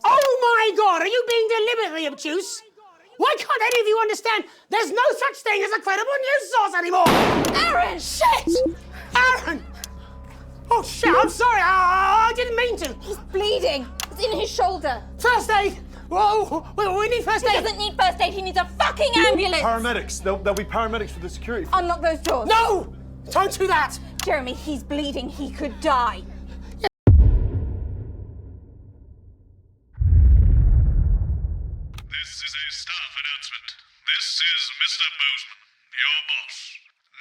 Oh my God, are you being deliberately obtuse? Why can't any of you understand there's no such thing as a credible news source anymore? Aaron! Shit! Aaron! Oh shit, I'm sorry, I didn't mean to. He's bleeding. It's in his shoulder. First aid! Whoa, we need first He aid. doesn't need first aid, he needs a fucking ambulance! Paramedics. There'll be paramedics for the security. Unlock those doors. No! Don't do that! Jeremy, he's bleeding. He could die. This is a staff announcement. This is Mr. Bozeman, your boss.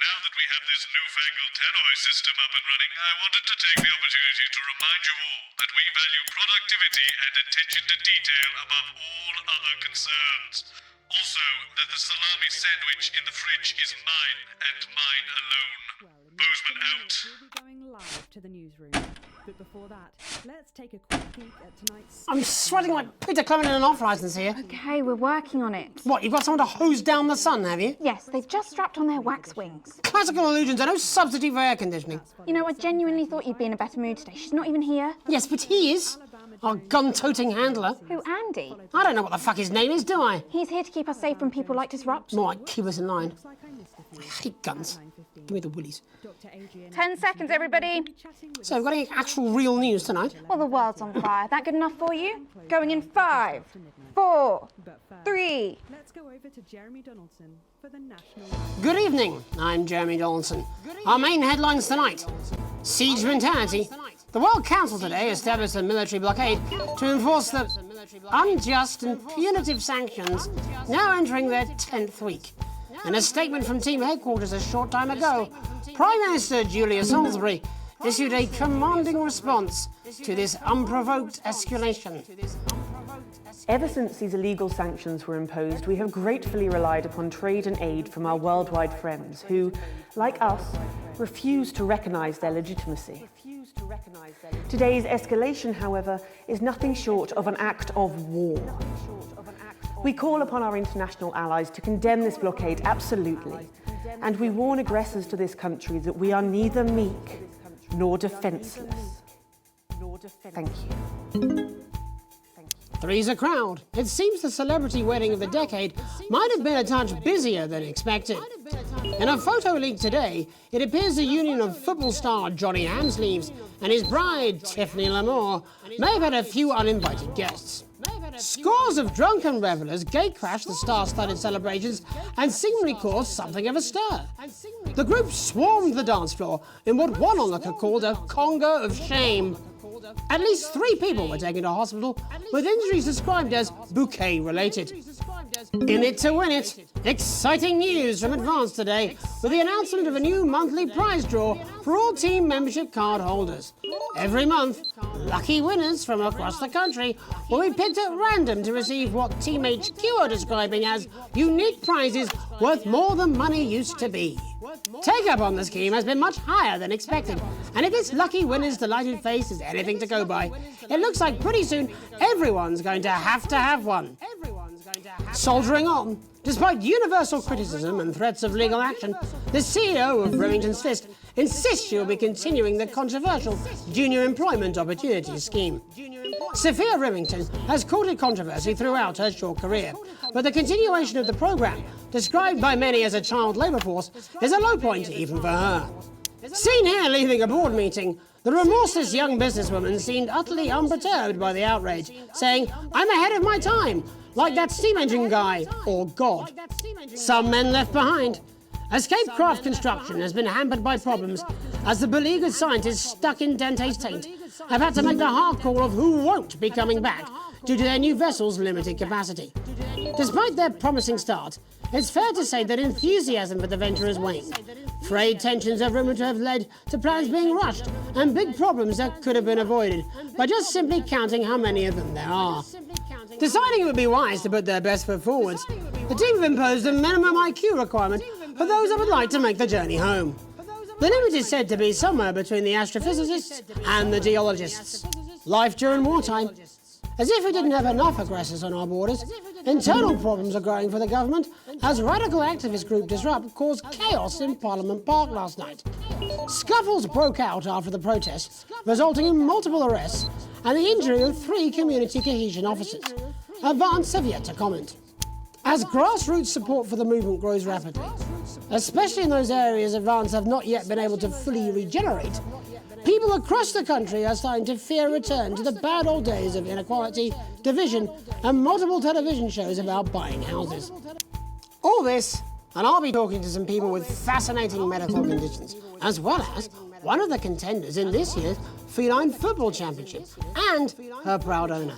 Now that we have this newfangled tannoy system up and running, I wanted to take the opportunity to remind you all that we value productivity and attention to detail above all other concerns. Also, that the salami sandwich in the fridge is mine and mine alone. Bozeman out. We'll be going live to the newsroom. But before that, let's take a quick peek at tonight's... I'm sweating like Peter Clement in an off-licence here. Okay, we're working on it. What, you've got someone to hose down the sun, have you? Yes, they've just strapped on their wax wings. Classical illusions are no substitute for air conditioning. You know, I genuinely thought you'd be in a better mood today. She's not even here. Yes, but he is. Our gun-toting handler. Who, Andy? I don't know what the fuck his name is, do I? He's here to keep us safe from people like Disrupt. More like keep us in line. I hate guns. Give me the willies. 10 seconds, everybody. So, we've got any actual real news tonight? Well, the world's on fire. That good enough for you? Going in 5, 4, 3. Let's go over to Jeremy Donaldson for the national... Good evening, I'm Jeremy Donaldson. Our main headlines tonight. Siege mentality. The World Council today established a military blockade to enforce the unjust and punitive sanctions now entering their 10th week. In a statement from team headquarters a short time ago, Prime Minister Julia Salisbury issued a commanding response to this unprovoked escalation. Ever since these illegal sanctions were imposed, we have gratefully relied upon trade and aid from our worldwide friends who, like us, refuse to recognise their legitimacy. Today's escalation, however, is nothing short of an act of war. We call upon our international allies to condemn this blockade absolutely, and we warn aggressors to this country that we are neither meek nor defenceless. Thank you. Three's a crowd. It seems the celebrity wedding of the decade might have been a touch busier than expected. In a photo leak today, it appears the union of football star Johnny Hamsleeves and his bride, Tiffany Lamour, may have had a few uninvited guests. Scores of drunken revelers gatecrashed the star-studded celebrations and seemingly caused something of a stir. The group swarmed the dance floor in what one onlooker called a conga of shame. At least 3 people were taken to hospital with injuries described as bouquet-related. In it to win it, exciting news from Advance today with the announcement of a new monthly prize draw for all team membership card holders. Every month, lucky winners from across the country will be picked at random to receive what Team HQ are describing as unique prizes worth more than money used to be. Take-up on the scheme has been much higher than expected, and if this lucky winner's delighted face is anything to go by, it looks like pretty soon everyone's going to have one. Soldiering on, despite universal criticism and threats of legal action, the CEO of Remington's Fist insists she will be continuing the controversial Junior Employment Opportunities Scheme. Sophia Remington has courted controversy throughout her short career, but the continuation of the programme, described by many as a child labour force, is a low point even for her. Seen here leaving a board meeting, the remorseless young businesswoman seemed utterly unperturbed by the outrage, saying, "I'm ahead of my time, like that steam engine guy, or God." Some men left behind. Escape craft construction has been hampered by problems as the beleaguered scientists stuck in Dante's taint have had to make the hard call of who won't be coming back due to their new vessel's limited capacity. Despite their promising start, it's fair to say that enthusiasm for the venture has waned. Frayed tensions are rumoured to have led to plans being rushed and big problems that could have been avoided by just simply counting how many of them there are. Deciding it would be wise to put their best foot forwards, the team have imposed a minimum IQ requirement for those that would like to make the journey home. The limit is said to be somewhere between the astrophysicists and the geologists. Life during wartime. As if we didn't have enough aggressors on our borders, internal problems are growing for the government as radical activist group Disrupt caused chaos in Parliament Park last night. Scuffles broke out after the protests, resulting in multiple arrests and the injury of 3 community cohesion officers. Advance have yet to comment. As grassroots support for the movement grows rapidly, especially in those areas Advance have not yet been able to fully regenerate, people across the country are starting to fear a return to the bad old days of inequality, division, and multiple television shows about buying houses. All this, and I'll be talking to some people with fascinating medical conditions, as well as one of the contenders in this year's Feline Football Championship, and her proud owner.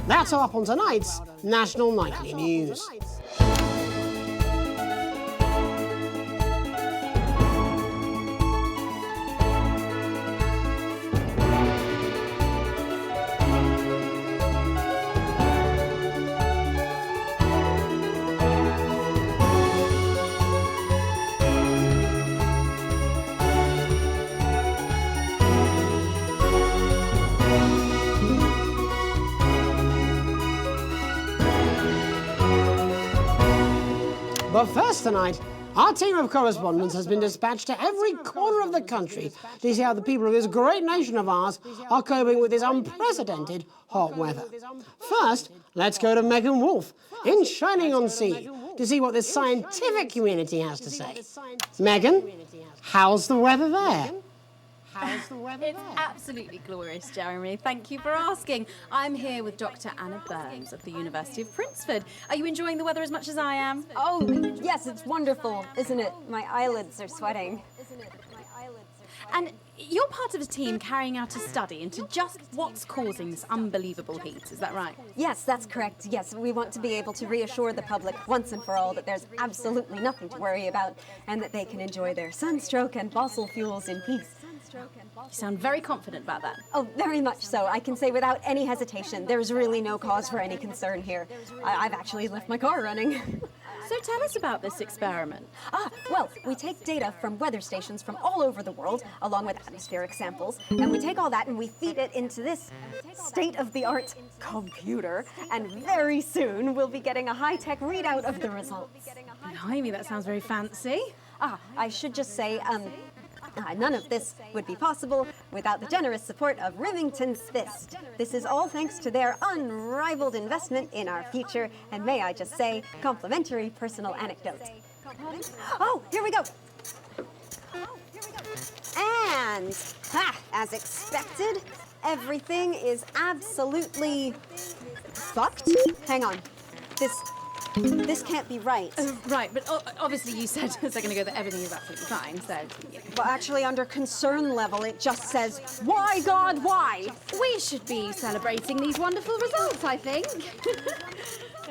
That's all up on tonight's National Nightly News. But first tonight, our team of correspondents has been dispatched to every corner of the country to see how the people of this great nation of ours are coping with this unprecedented hot weather. First, let's go to Megan Wolfe in Shining-on-Sea to see what the scientific community has to say. Megan, how's the weather there? It's absolutely glorious, Jeremy. Thank you for asking. I'm here with Dr. Anna Burns of the University of Princeford. Are you enjoying the weather as much as I am? Oh, yes, it's wonderful, isn't it? My eyelids are sweating. And you're part of a team carrying out a study into just what's causing this unbelievable heat, is that right? Yes, that's correct. Yes, we want to be able to reassure the public once and for all that there's absolutely nothing to worry about and that they can enjoy their sunstroke and fossil fuels in peace. You sound very confident about that. Oh, very much so. I can say without any hesitation, there's really no cause for any concern here. I've actually left my car running. So tell us about this experiment. Well, we take data from weather stations from all over the world, along with atmospheric samples, and we take all that and we feed it into this state-of-the-art computer, and very soon we'll be getting a high-tech readout of the results. Blimey, that sounds very fancy. I should just say, none of this would be possible without the generous support of Remington's Fist. This is all thanks to their unrivaled investment in our future, and may I just say, complimentary personal anecdote. Oh, here we go. And, as expected, everything is absolutely fucked. Hang on. This can't be right. Right, but obviously you said a second ago that everything is absolutely fine, so... Yeah. But actually, under concern level, it just says, why, God, why? We should be celebrating these wonderful results, I think.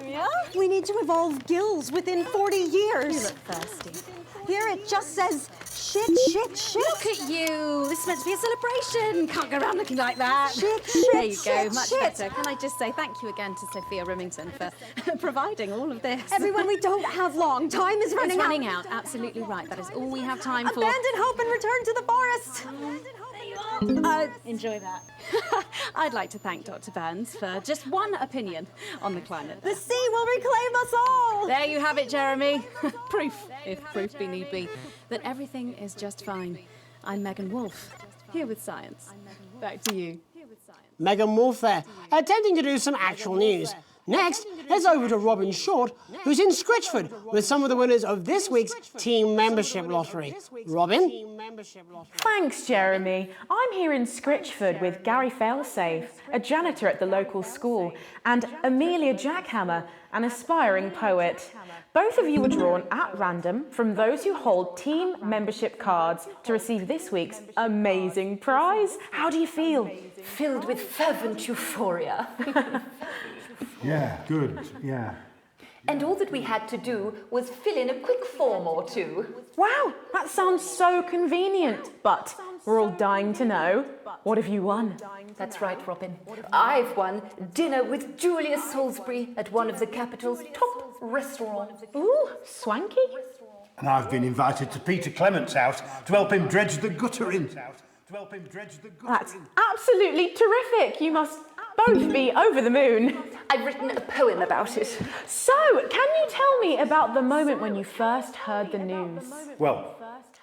Yeah? We need to evolve gills within 40 years. You look thirsty. Here it just says, shit. Look at you. This is meant to be a celebration. Can't go around looking like that. Shit. There you go, much better. Can I just say thank you again to Sophia Remington for providing all of this. Everyone, we don't have long. Time is running out. It's running out. Absolutely right. That is all we have time for. Abandon hope and return to the forest. Enjoy that. I'd like to thank Dr. Burns for just one opinion on the climate. The sea will reclaim us all. There you have it, Jeremy. Proof, if proof be need be, that everything is just fine. I'm Megan Wolfe, here with science. Back to you. Megan Wolfe there, attempting to do some actual news. Next, heads over to Robin Short, who's in Scritchford with some of the winners of this week's Team Membership Lottery. Robin? Thanks, Jeremy. I'm here in Scritchford with Gary Failsafe, a janitor at the local school, and Amelia Jackhammer, an aspiring poet. Both of you were drawn at random from those who hold team membership cards to receive this week's amazing prize. How do you feel? Filled with fervent euphoria. Yeah, good, yeah. And all that we had to do was fill in a quick form or two. Wow, that sounds so convenient. But we're all dying to know, what have you won? That's right, Robin. I've won dinner with Julius Salisbury at one of the capital's top restaurants. Ooh, swanky. And I've been invited to Peter Clement's house to help him dredge the gutter in. That's absolutely terrific. You must both be over the moon. I've written a poem about it. So, can you tell me about the moment when you first heard the news? Well,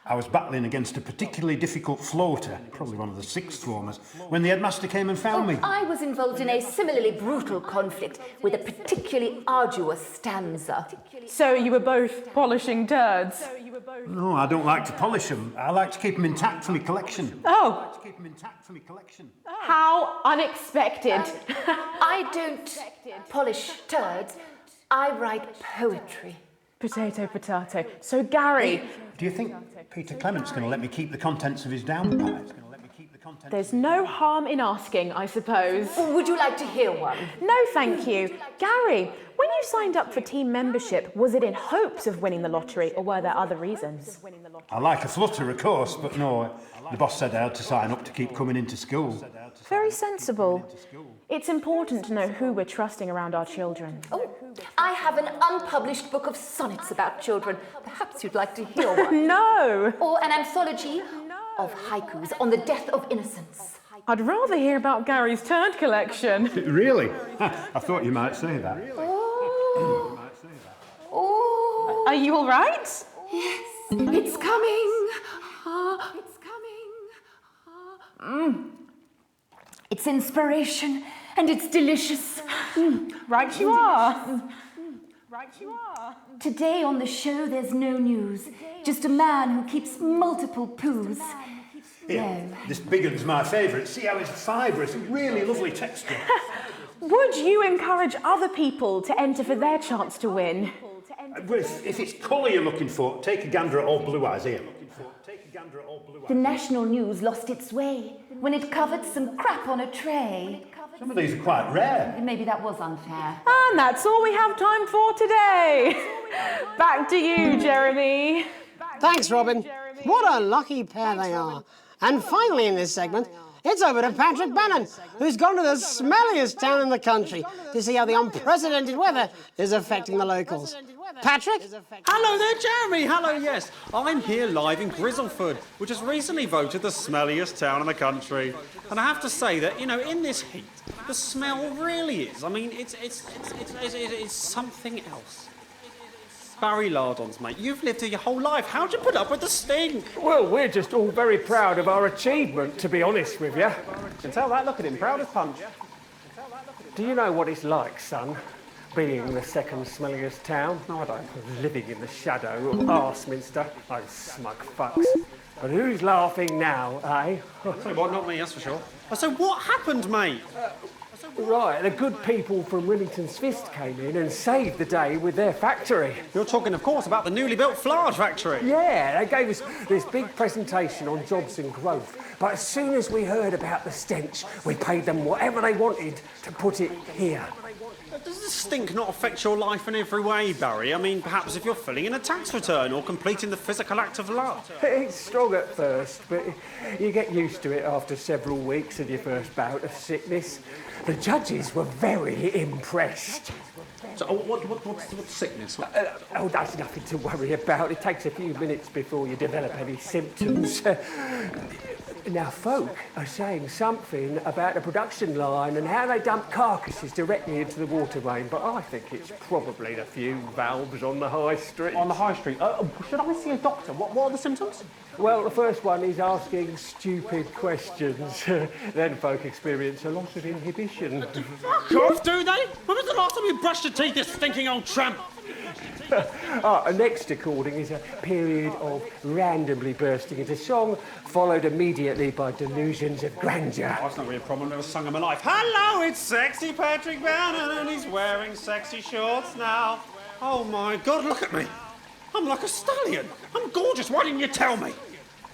I was battling against a particularly difficult floater, probably one of the sixth formers, when the headmaster came and found me. I was involved in a similarly brutal conflict with a particularly arduous stanza. So you were both polishing turds? No, I don't like to polish them. I like to keep them intact for my collection. Oh! How unexpected. I don't polish turds. I write poetry. Potato, potato. So, Gary... Do you think Peter Clement's going to let me keep the contents of his downpipe? There's no harm in asking, I suppose. Would you like to hear one? No, thank you. Gary, when you signed up for team membership, was it in hopes of winning the lottery, or were there other reasons? I like a flutter, of course, but no, the boss said I had to sign up to keep coming into school. Very sensible. It's important to know who we're trusting around our children. Oh, I have an unpublished book of sonnets about children. Perhaps you'd like to hear one. No! Or an anthology of haikus on the death of innocence. I'd rather hear about Gary's turd collection. Really? I thought you might say that. Oh. Oh. Are you all right? Yes, it's coming. It's coming. It's inspiration and it's delicious. Right you are. Right you are. Today on the show there's no news. Just a man who keeps multiple poos. Yeah, this big one's my favourite. See how it's fibrous, really lovely texture. Would you encourage other people to enter for their chance to win? Well, if it's colour you're looking for, take a gander at old Blue Eyes here. The national news lost its way when it covered some crap on a tray. Some of these are quite rare. Maybe that was unfair. And that's all we have time for today. Back to you, Jeremy. Thanks, Robin. What a lucky pair they are. And finally in this segment, it's over to Patrick Bannon, who's gone to the smelliest town in the country to see how the unprecedented weather is affecting the locals. Patrick? Hello there, Jeremy. Hello, yes. I'm here live in Grizzleford, which has recently voted the smelliest town in the country. And I have to say that, you know, in this heat, the smell really is. I mean, it's something else. Barry Lardons, mate, you've lived here your whole life. How'd you put up with the stink? Well, we're just all very proud of our achievement, to be honest with you. You can tell that, look at him, proud as punch. Do you know what it's like, son, being the second smelliest town? No, I don't. Living in the shadow of Arseminster. Those smug fucks. But who's laughing now, eh? So what, not me, that's for sure. So what happened, mate? Right, the good people from Remington's Fist came in and saved the day with their factory. You're talking, of course, about the newly built Flard factory. Yeah, they gave us this big presentation on jobs and growth. But as soon as we heard about the stench, we paid them whatever they wanted to put it here. Does the stink not affect your life in every way, Barry? I mean, perhaps if you're filling in a tax return or completing the physical act of love. It's strong at first, but you get used to it after several weeks of your first bout of sickness. The judges were very impressed. So, what's sickness? Oh, that's nothing to worry about. It takes a few minutes before you develop any symptoms. Now, folk are saying something about the production line and how they dump carcasses directly into the water main, but I think it's probably the fume valves on the high street. On the high street? Should I see a doctor? What are the symptoms? Well, the first one is asking stupid questions. Then folk experience a loss of inhibition. Fuck off, do they? When was the last time you brushed your teeth, you stinking old tramp? Next according is a period of randomly bursting into song, followed immediately by delusions of grandeur. Oh, that's not really a problem. I've never sung in my life. Hello, it's sexy Patrick Bannon, and he's wearing sexy shorts now. Oh my God, look at me. I'm like a stallion. I'm gorgeous. Why didn't you tell me?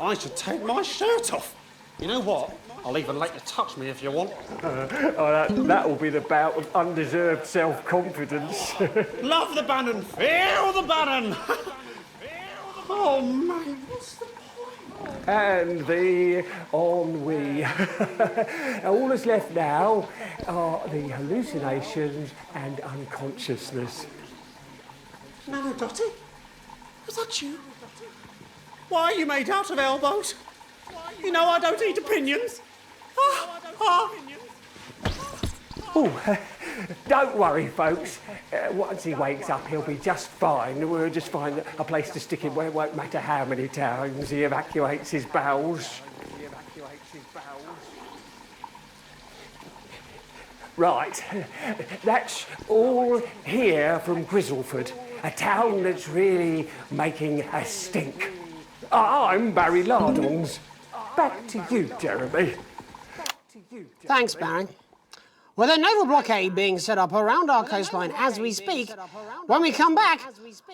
I should take my shirt off. You know what? I'll even let you touch me if you want. That'll be the bout of undeserved self-confidence. Love the Bannon. Feel the Bannon. Oh, man, what's the point? And the ennui. All that's left now are the hallucinations and unconsciousness. Nana Dottie? Was that you? Why are you made out of elbows? You know I don't eat opinions. Oh, Don't worry, folks. Once he wakes up, he'll be just fine. We'll just find a place to stick him where it won't matter how many times he evacuates his bowels. Right, that's all here from Grizzleford, a town that's really making a stink. I'm Barry Lardons. Back to you, Jeremy. Thanks, Barry. With a naval blockade being set up around our coastline as we speak, when we come back,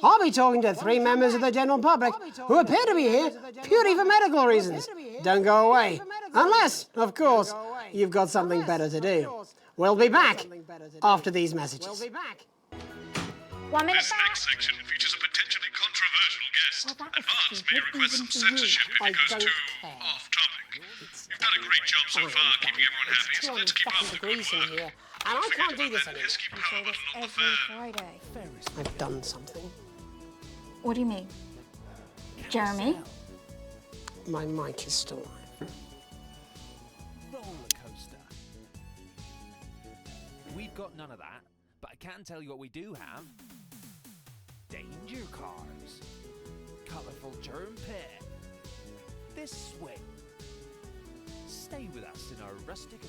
I'll be talking to 3 members of the general public who appear to be here purely for medical reasons. Don't go away. Unless, of course, you've got something better to do. We'll be back after these messages. 1 minute This next section features a potentially controversial guest. Advance may request some censorship if it goes too off-topic. You've done a great job so far keeping everyone happy, so let's keep up the good work. And I can't do this anymore. Escape power button on the fan. Friday. I've done something. What do you mean? Jeremy? My mic is still on. Roller coaster. We've got none of that, but I can tell you what we do have. Danger cars. Colourful germ pit. This swing. Stay with us in our rustic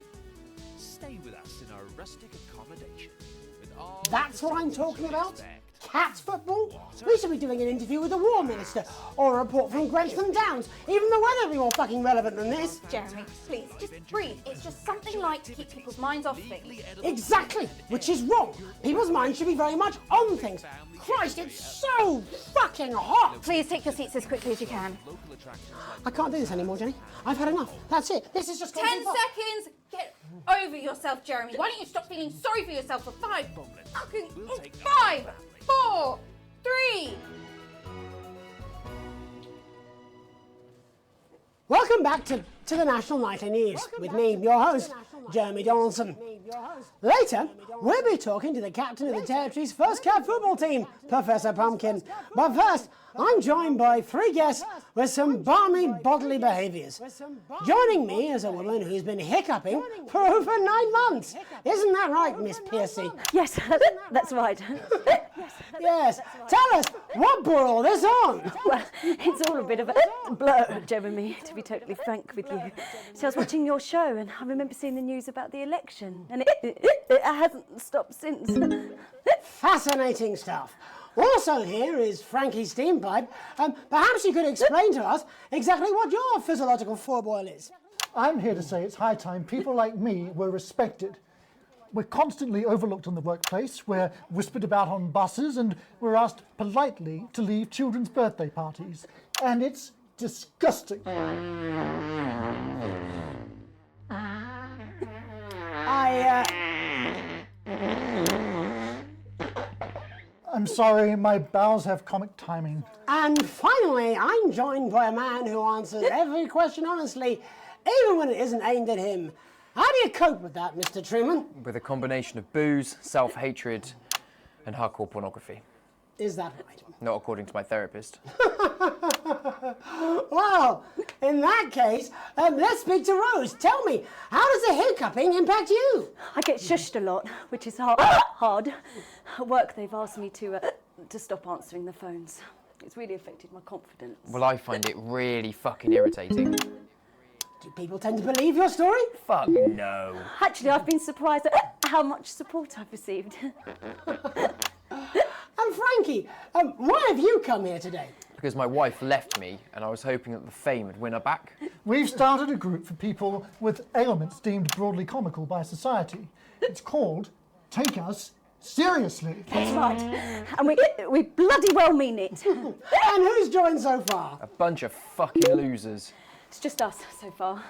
accommodation. With all That's what I'm talking about? Cats football? We should be doing an interview with the War Minister, or a report from Grentham Downs. Even the weather would be more fucking relevant than this. Jeremy, please, just breathe. It's just something light to keep people's minds off things. Exactly, which is wrong. People's minds should be very much on things. Christ, it's so fucking hot! Please take your seats as quickly as you can. I can't do this anymore, Jenny. I've had enough. That's it. This is just 10 seconds! Get over yourself, Jeremy. Why don't you stop feeling sorry for yourself for 5 fucking 5, 4, 3. Welcome back to the National Nightly News with me, your host, Jeremy Donaldson. Later, we'll be talking to the captain of the Territory's first cat football team, Professor Pumpkin. But first, I'm joined by 3 guests with some balmy bodily behaviours. Joining me is a woman who's been hiccuping for over 9 months. Isn't that right, Miss Piercy? Yes, that's right. Yes. Tell us, what brought all this on? Well, it's all a bit of a blur, Jeremy, to be totally frank with you. So I was watching your show and I remember seeing the news about the election, and it hasn't stopped since. Fascinating stuff. Also here is Frankie Steampipe. Perhaps you could explain to us exactly what your physiological fourboil is. I'm here to say it's high time people like me were respected. We're constantly overlooked in the workplace, we're whispered about on buses, and we're asked politely to leave children's birthday parties. And it's disgusting. I'm sorry, my bowels have comic timing. And finally, I'm joined by a man who answers every question honestly, even when it isn't aimed at him. How do you cope with that, Mr. Truman? With a combination of booze, self-hatred, and hardcore pornography. Is that right? Not according to my therapist. Well, in that case, let's speak to Rose. Tell me, how does the hiccuping impact you? I get shushed a lot, which is hard. At work, they've asked me to stop answering the phones. It's really affected my confidence. Well, I find it really fucking irritating. Do people tend to believe your story? Fuck no. Actually, I've been surprised at how much support I've received. And Frankie, why have you come here today? Because my wife left me and I was hoping that the fame would win her back. We've started a group for people with ailments deemed broadly comical by society. It's called Take Us Seriously. That's right. And we bloody well mean it. And who's joined so far? A bunch of fucking losers. It's just us so far.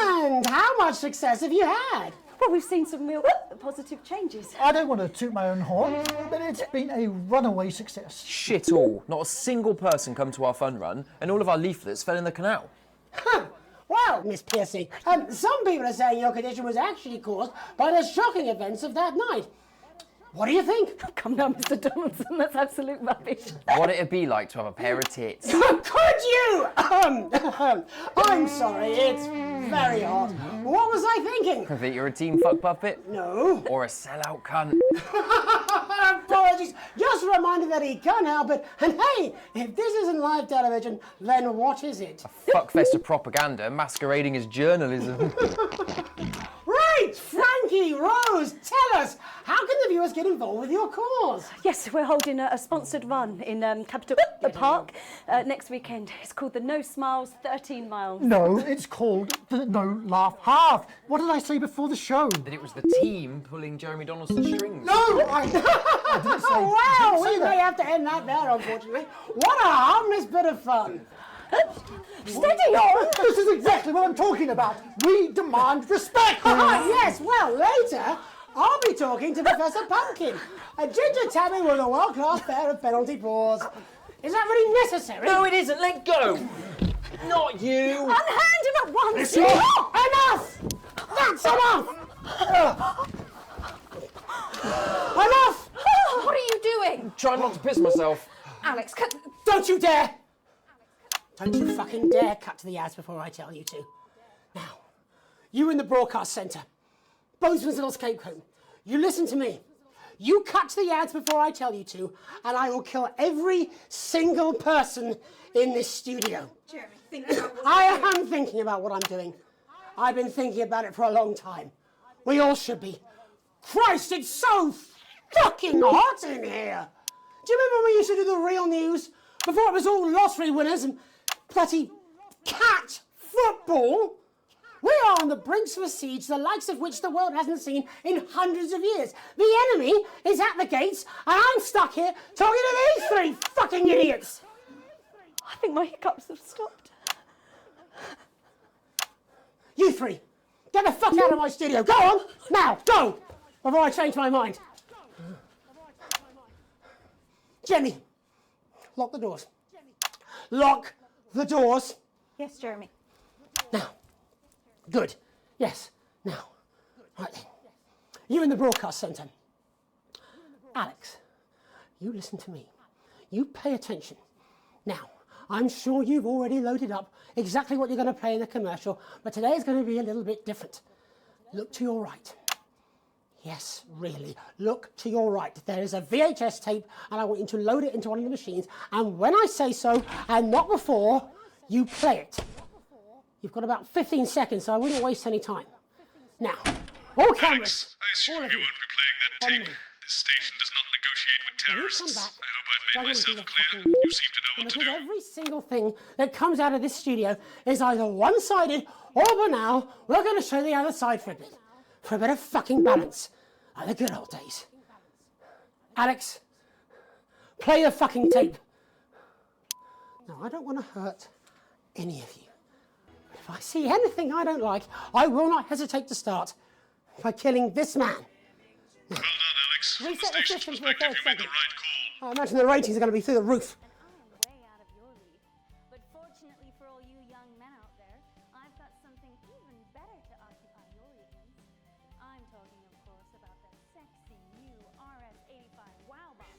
And how much success have you had? Well, we've seen some real positive changes. I don't want to toot my own horn, but it's been a runaway success. Shit all. Not a single person come to our fun run, and all of our leaflets fell in the canal. Well, Miss Piercy, some people are saying your condition was actually caused by the shocking events of that night. What do you think? Come down, Mr. Donaldson, that's absolute rubbish. What it'd be like to have a pair of tits. Could you? I'm sorry, it's very hot. What was I thinking? That you're a team fuck puppet? No. Or a sellout cunt? Apologies. Just a reminder that he can't help it. And hey, if this isn't live television, then what is it? A fuckfest of propaganda masquerading as journalism. Right, Frankie, Rose, tell us, how can the viewers get involved with your cause? Yes, we're holding a sponsored run in Capital Park next weekend. It's called the No Smiles 13 Miles. No, it's called the No Laugh Half. What did I say before the show? That it was the team pulling Jeremy Donaldson's strings. No, I didn't say. Oh, wow, didn't say we that. may have to end that there, unfortunately. What a harmless bit of fun. Steady on! This is exactly what I'm talking about. We demand respect. Yes, well, later, I'll be talking to Professor Pumpkin, a ginger tabby with a world-class pair of penalty paws. Is that really necessary? No, it isn't. Let go. Not you. Unhand him at once. Enough! That's enough! Enough! What are you doing? Trying not to piss myself. Alex, Don't you dare! Don't you fucking dare cut to the ads before I tell you to. Now, you in the broadcast centre, Bozeman's little scapegoat, you listen to me. You cut to the ads before I tell you to, and I will kill every single person in this studio. Jeremy, think about what I am thinking about what I'm doing. I've been thinking about it for a long time. We all should be. Christ, it's so fucking hot in here. Do you remember when we used to do the real news? Before it was all lottery winners and bloody cat football? We are on the brinks of a siege, the likes of which the world hasn't seen in hundreds of years. The enemy is at the gates, and I'm stuck here talking to these three fucking idiots. I think my hiccups have stopped. You three, get the fuck out of my studio. Go on, now, go, before I change my mind. Jenny, lock the doors. Lock the doors. Yes, Jeremy. Now. Good. Yes. Now. Right then. You in the broadcast centre. Alex, you listen to me. You pay attention. Now, I'm sure you've already loaded up exactly what you're going to play in the commercial, but today is going to be a little bit different. Look to your right. Yes, really. Look to your right. There is a VHS tape, and I want you to load it into one of the machines, and when I say so, and not before, you play it. You've got about 15 seconds, so I wouldn't waste any time. Now, all cameras. Alex, I assume you won't be playing that tape. This station does not negotiate with terrorists. I hope I've made myself clear. You seem to know what to Because do. every single thing that comes out of this studio is either one-sided or banal. We're going to show the other side for a bit. For a bit of fucking balance. Like the good old days. Alex, play the fucking tape. Now, I don't want to hurt any of you. But if I see anything I don't like, I will not hesitate to start by killing this man. Well done, Alex. Reset the system for a third You made the segment. right call. I imagine the ratings are going to be through the roof. But fortunately for all you young men out there, I've got something even better to occupy your evenings. I'm talking, of course, about the sexy new RS-85 Wow Box.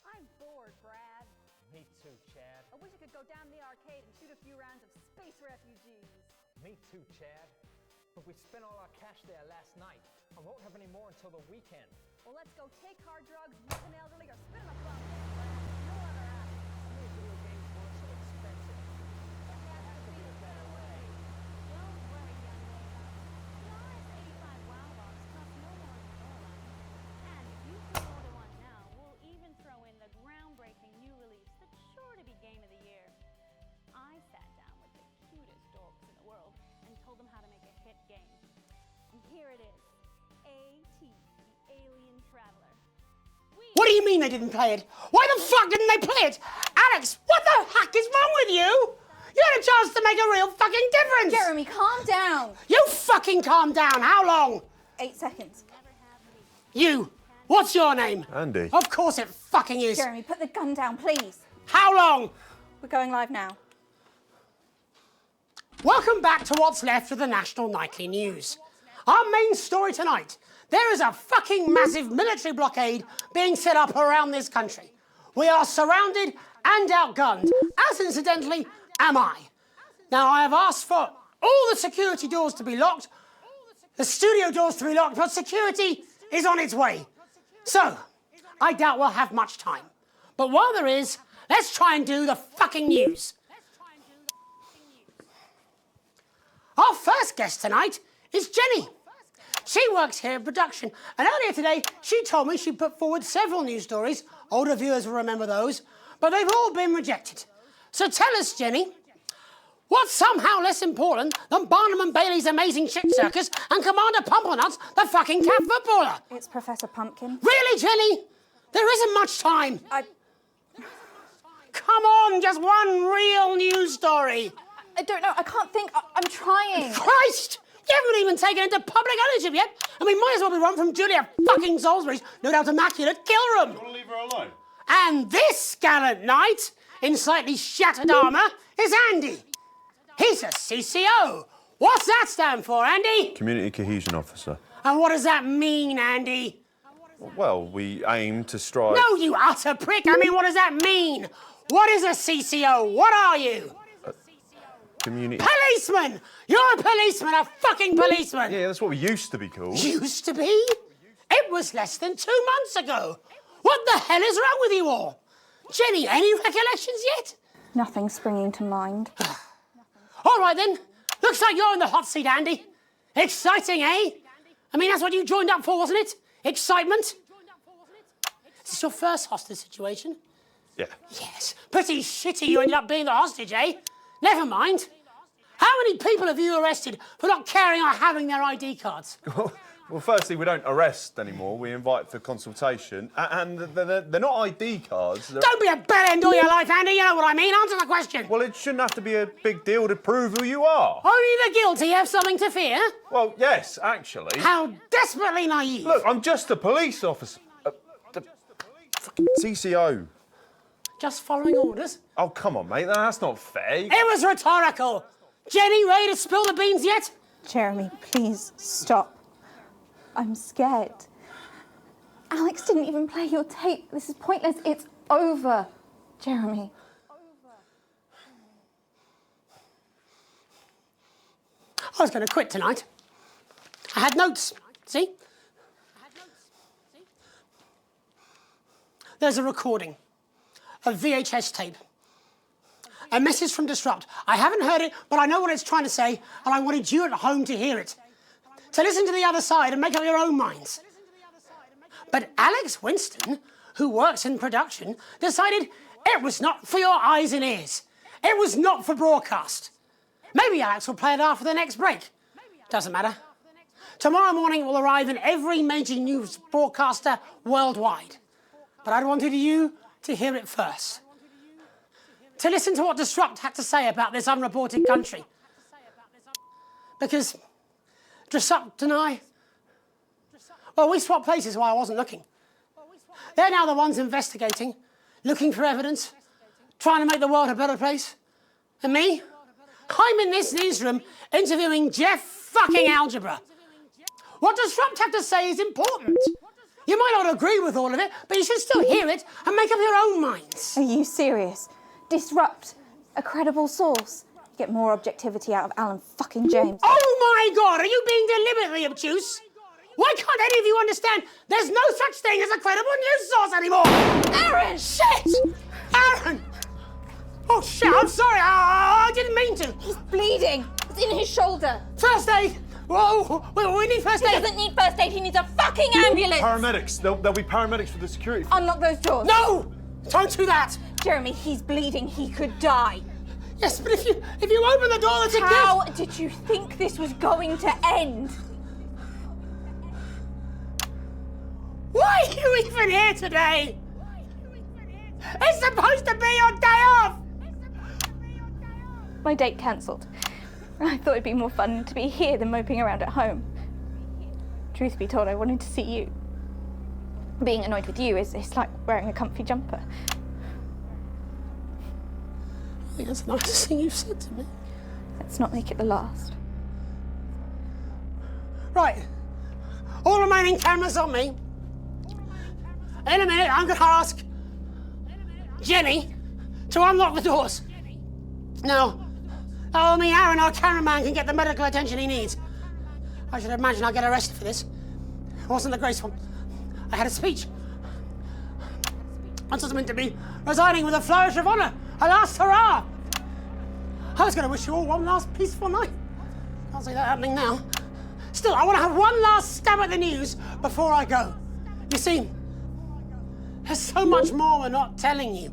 I'm bored, Brad. Me too, Chad. I wish I could go down to the arcade and shoot a few rounds of space refugees. Me too, Chad. But we spent all our cash there last night. I won't have any more until the weekend. Well, let's go take hard drugs, whip an elderly, or spit in a bum. No other option. These video games weren't so expensive. But that would be a better way. Don't worry, young lady. The RS-85 Wow Box costs no more than $4. And if you pre-order one now, we'll even throw in the groundbreaking new release that's sure to be Game of the Year. I sat down with the cutest dorks in the world and told them how to make a hit game. And here it is. A.T. the Alien Traveler. What do you mean they didn't play it? Why the fuck didn't they play it? Alex, what the heck is wrong with you? You had a chance to make a real fucking difference. Jeremy, calm down. You fucking calm down. How long? 8 seconds. You. What's your name? Andy. Of course it fucking is. Jeremy, put the gun down, please. How long? We're going live now. Welcome back to what's left of the national nightly news. Our main story tonight. There is a fucking massive military blockade being set up around this country. We are surrounded and outgunned, as incidentally am I. Now, I have asked for all the security doors to be locked, the studio doors to be locked, but security is on its way. So, I doubt we'll have much time. But while there is, let's try and do the fucking news. Our first guest tonight is Jenny. She works here in production, and earlier today she told me she put forward several news stories. Older viewers will remember those, but they've all been rejected. So tell us, Jenny, what's somehow less important than Barnum and Bailey's Amazing Shit Circus and Commander Pumpernuts, the fucking cat footballer? It's Professor Pumpkin. Really, Jenny? There isn't much time. Come on, just one real news story. I don't know, I can't think, I'm trying. Christ! You haven't even taken into public ownership yet. I mean, might as well be run from Julia fucking Salisbury's no doubt immaculate kill room. You want to leave her alone? And this gallant knight, in slightly shattered armour, is Andy. He's a CCO. What's that stand for, Andy? Community Cohesion Officer. And what does that mean, Andy? Well, we aim to strive... No, you utter prick. I mean, what does that mean? What is a CCO? What are you? Community... Policeman! You're a policeman, a fucking policeman! Yeah, that's what we used to be called. Used to be? It was less than 2 months ago. What the hell is wrong with you all? Jenny, any recollections yet? Nothing springing to mind. All right then. Looks like you're in the hot seat, Andy. Exciting, eh? I mean, that's what you joined up for, wasn't it? Excitement? Is this your first hostage situation? Yeah. Yes. Pretty shitty you ended up being the hostage, eh? Never mind. How many people have you arrested for not carrying or having their ID cards? Well, firstly, we don't arrest anymore. We invite for consultation. And they're not ID cards. Don't be a bell end all your life, Andy. You know what I mean. Answer the question. Well, it shouldn't have to be a big deal to prove who you are. Only the guilty have something to fear? Well, yes, actually. How desperately naive. Look, I'm just a police officer. Fucking CCO. Just following orders? Oh, come on, mate. That's not fair. It was rhetorical. Jenny, ready to spill the beans yet? Jeremy, please stop. I'm scared. Alex didn't even play your tape. This is pointless. It's over, Jeremy. I was going to quit tonight. I had notes. See? There's a recording. A VHS tape. A message from Disrupt. I haven't heard it, but I know what it's trying to say, and I wanted you at home to hear it. To listen to the other side and make up your own minds. But Alex Winston, who works in production, decided it was not for your eyes and ears. It was not for broadcast. Maybe Alex will play it after the next break. Doesn't matter. Tomorrow morning it will arrive in every major news broadcaster worldwide. But I wanted you to hear it first. To listen to what Disrupt had to say about this unreported country. Because Disrupt and I, well, we swapped places while I wasn't looking. They're now the ones investigating, looking for evidence, trying to make the world a better place. And me? I'm in this newsroom interviewing Jeff fucking Algebra. What Disrupt have to say is important. You might not agree with all of it, but you should still hear it and make up your own minds. Are you serious? Disrupt, a credible source. You get more objectivity out of Alan fucking James. Oh my God, are you being deliberately obtuse? Why can't any of you understand there's no such thing as a credible news source anymore? Aaron! Shit! Aaron! Oh shit, I'm sorry, I didn't mean to. He's bleeding. It's in his shoulder. First aid! Whoa, we need first aid. He doesn't need first aid, he needs a fucking ambulance. Paramedics. There'll be paramedics for the security. Unlock those doors. No! Don't do that! Jeremy, he's bleeding. He could die. Yes, but if you open the door, that's How did you think this was going to end? Why are you even here today? It's supposed to be your day off! My date cancelled. I thought it'd be more fun to be here than moping around at home. Truth be told, I wanted to see you. Being annoyed with you is like wearing a comfy jumper. I think that's the nicest thing you've said to me. Let's not make it the last. Right. All remaining cameras on me. In a minute, I'm going to ask Jenny to unlock the doors. Now, that'll mean Aaron, our cameraman, can get the medical attention he needs. I should imagine I'll get arrested for this. It wasn't the graceful. I had a speech. Once I was meant to be resigning with a flourish of honour. A last hurrah! I was going to wish you all one last peaceful night. Can't see that happening now. Still, I want to have one last stab at the news before I go. You see, there's so much more we're not telling you.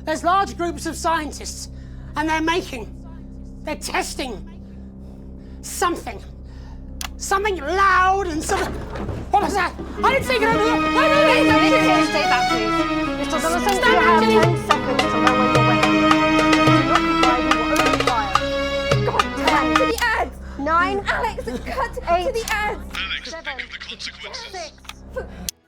There's large groups of scientists, and they're testing something loud and something. What was that? I didn't think it over there. No. Stay back, please. Mr. Summerson, Stand you back, have Jenny. 10 seconds to know where your weapon is. God damn. To the ads. 9. Alex, cut to the ads. Alex, think of the consequences. 6.